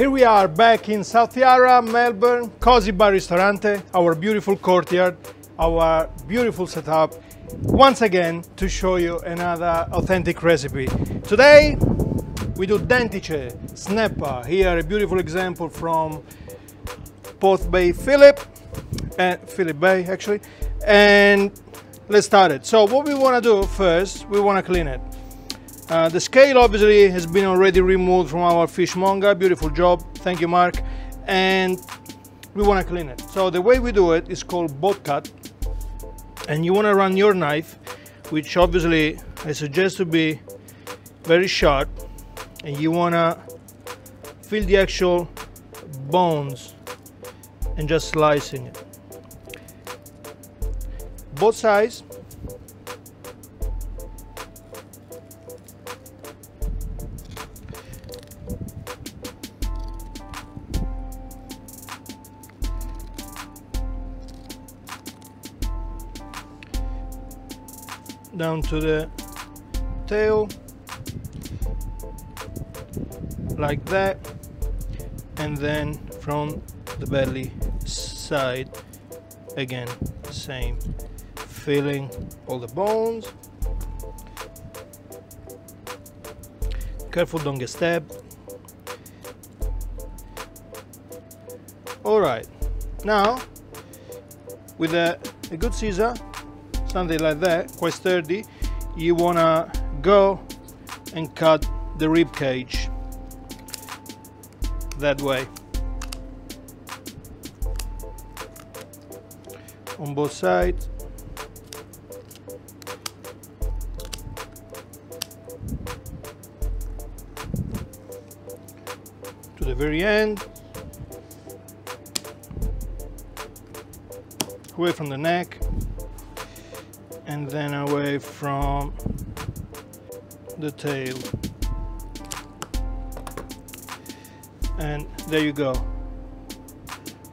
Here we are back in South Yarra, Melbourne, Cosi Bar Ristorante, our beautiful courtyard, our beautiful setup, once again to show you another authentic recipe. Today we do dentice, snapper. Here a beautiful example from Porth Bay, Phillip Bay actually, and let's start it. So what we want to do first, we want to clean it. The scale obviously has been already removed from our fishmonger. Beautiful job, thank you Mark. And we want to clean it. So the way we do it is called boat cut, and you want to run your knife, which obviously I suggest to be very sharp, and you want to feel the actual bones and just slicing it both sides. Down to the tail, like that, and then from the belly side again, same, feeling all the bones. Careful, don't get stabbed. All right, now with a good scissor, something like that, quite sturdy, you wanna go and cut the rib cage that way on both sides. To the very end, away from the neck, and then away from the tail, and there you go,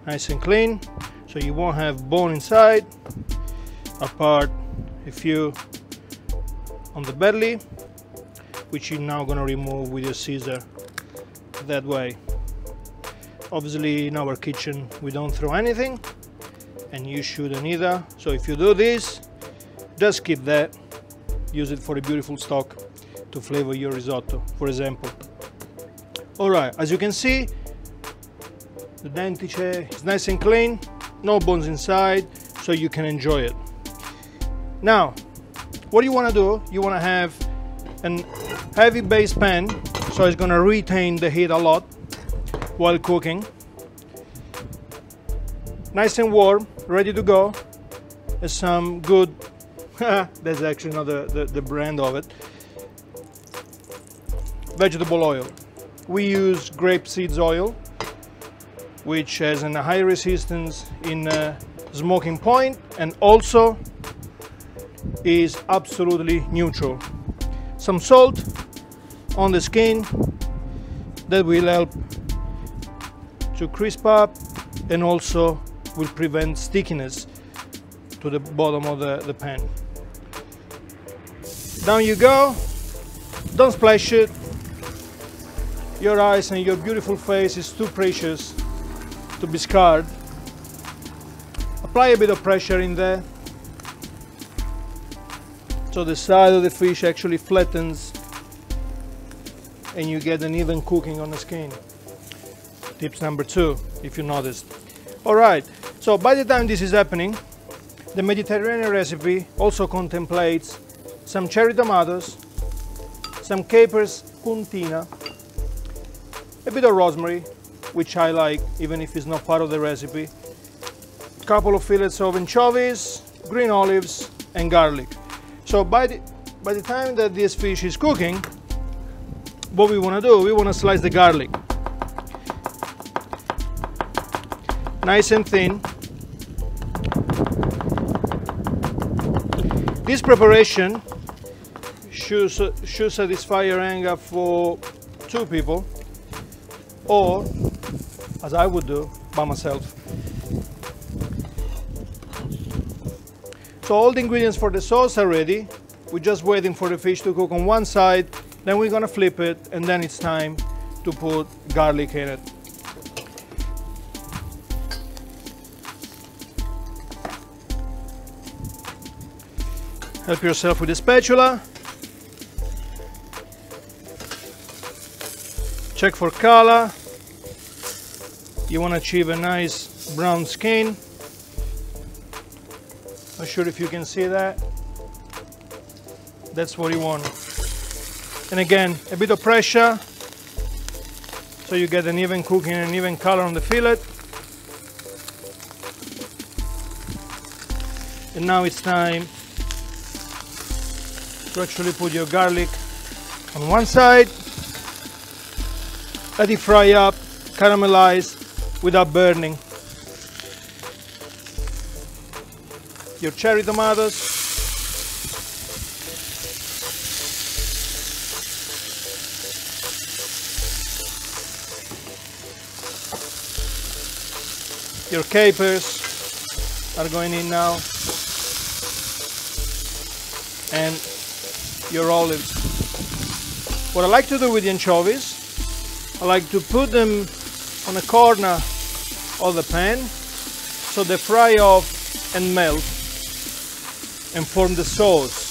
nice and clean, so you won't have bone inside, apart a few on the belly, which you're now going to remove with your scissor that way. Obviously in our kitchen we don't throw anything, and you shouldn't either, so if you do this, just keep that, use it for a beautiful stock to flavor your risotto, for example. Alright, as you can see, the dentice is nice and clean, no bones inside, so you can enjoy it. Now, what you want to do, you want to have a heavy base pan, so it's going to retain the heat a lot while cooking. Nice and warm, ready to go. There's some good that's actually not the brand of it, vegetable oil. We use grape seeds oil, which has a high resistance in smoking point, and also is absolutely neutral. Some salt on the skin that will help to crisp up, and also will prevent stickiness to the bottom of the pan. Down you go, don't splash it. Your eyes and your beautiful face is too precious to be scarred. Apply a bit of pressure in there, so the side of the fish actually flattens and you get an even cooking on the skin. Tips number 2, if you noticed. Alright, so by the time this is happening, the Mediterranean recipe also contemplates some cherry tomatoes, some capers puntina, a bit of rosemary, which I like even if it's not part of the recipe, a couple of fillets of anchovies, green olives, and garlic. So by the time that this fish is cooking, what we want to do, we want to slice the garlic nice and thin. This preparation should satisfy your hunger for 2 people, or as I would do by myself. So all the ingredients for the sauce are ready. We're just waiting for the fish to cook on one side, then we're gonna flip it, and then it's time to put garlic in it. Help yourself with the spatula. Check for color. You want to achieve a nice brown skin. Not sure if you can see that. That's what you want. And again, a bit of pressure so you get an even cooking and even color on the fillet. And now it's time to actually put your garlic on one side. Let it fry up, caramelize without burning. Your cherry tomatoes. Your capers are going in now. And your olives. What I like to do with the anchovies, I like to put them on a corner of the pan so they fry off and melt and form the sauce.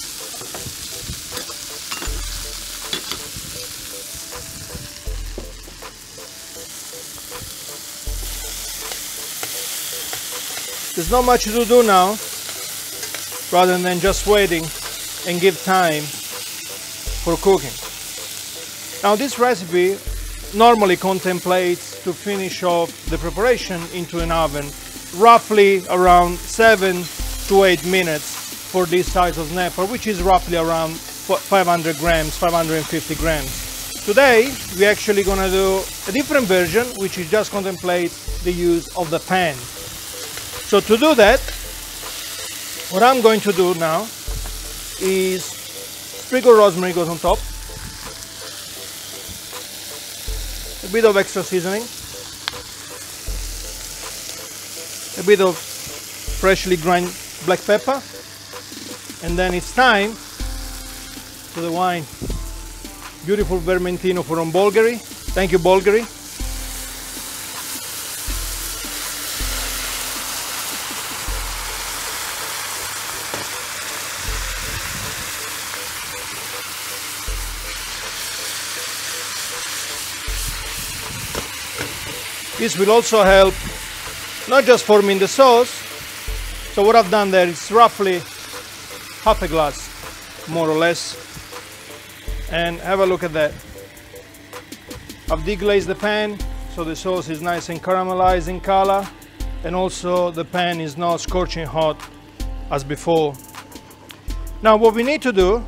There's not much to do now, rather than just waiting and give time for cooking. Now this recipe normally contemplates to finish off the preparation into an oven roughly around 7 to 8 minutes for this size of snapper, which is roughly around 500 grams, 550 grams. Today we're actually going to do a different version, which is just contemplates the use of the pan. So to do that, what I'm going to do now is sprinkle rosemary goes on top, a bit of extra seasoning, a bit of freshly ground black pepper, and then it's time for the wine. Beautiful Vermentino from Bulgari. Thank you, Bulgari. This will also help not just forming the sauce. So what I've done there is roughly half a glass, more or less. And have a look at that. I've deglazed the pan, so the sauce is nice and caramelized in color, and also the pan is not scorching hot as before. Now what we need to do,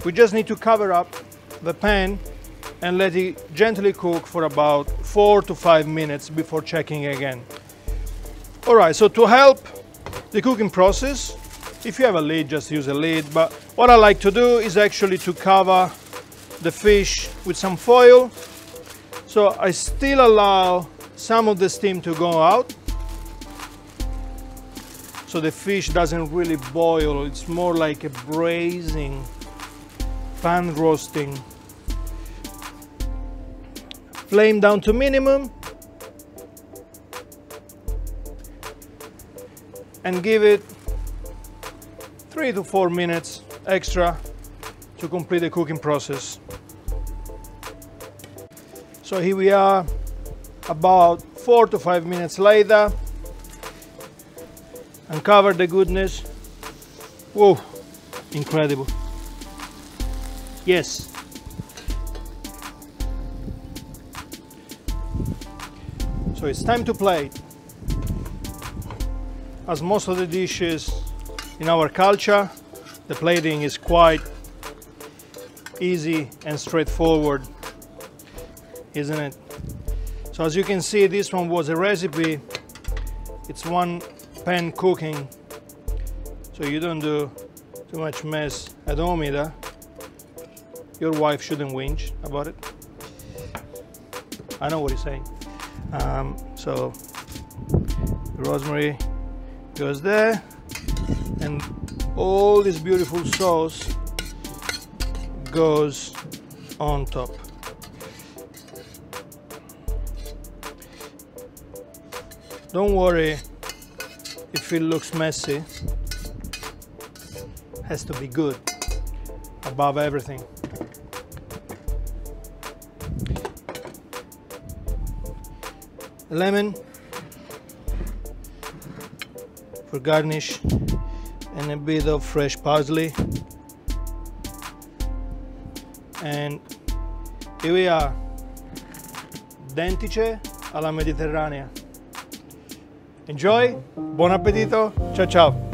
we just need to cover up the pan and let it gently cook for about 4 to 5 minutes before checking again. Alright, so to help the cooking process, if you have a lid, just use a lid, but what I like to do is actually to cover the fish with some foil, so I still allow some of the steam to go out, so the fish doesn't really boil. It's more like a braising, pan roasting. Flame down to minimum and give it 3 to 4 minutes extra to complete the cooking process. So here we are about 4 to 5 minutes later. Uncover the goodness. Whoa, incredible. Yes. So it's time to plate. As most of the dishes in our culture, the plating is quite easy and straightforward, isn't it? So as you can see, this one was a recipe. It's one pan cooking, so you don't do too much mess at home either. Your wife shouldn't whinge about it. I know what he's saying. So the rosemary goes there, and all this beautiful sauce goes on top. Don't worry if it looks messy. has to be good above everything. Lemon for garnish and a bit of fresh parsley, and here we are, denticce alla Mediterranea. Enjoy, buon appetito, ciao ciao.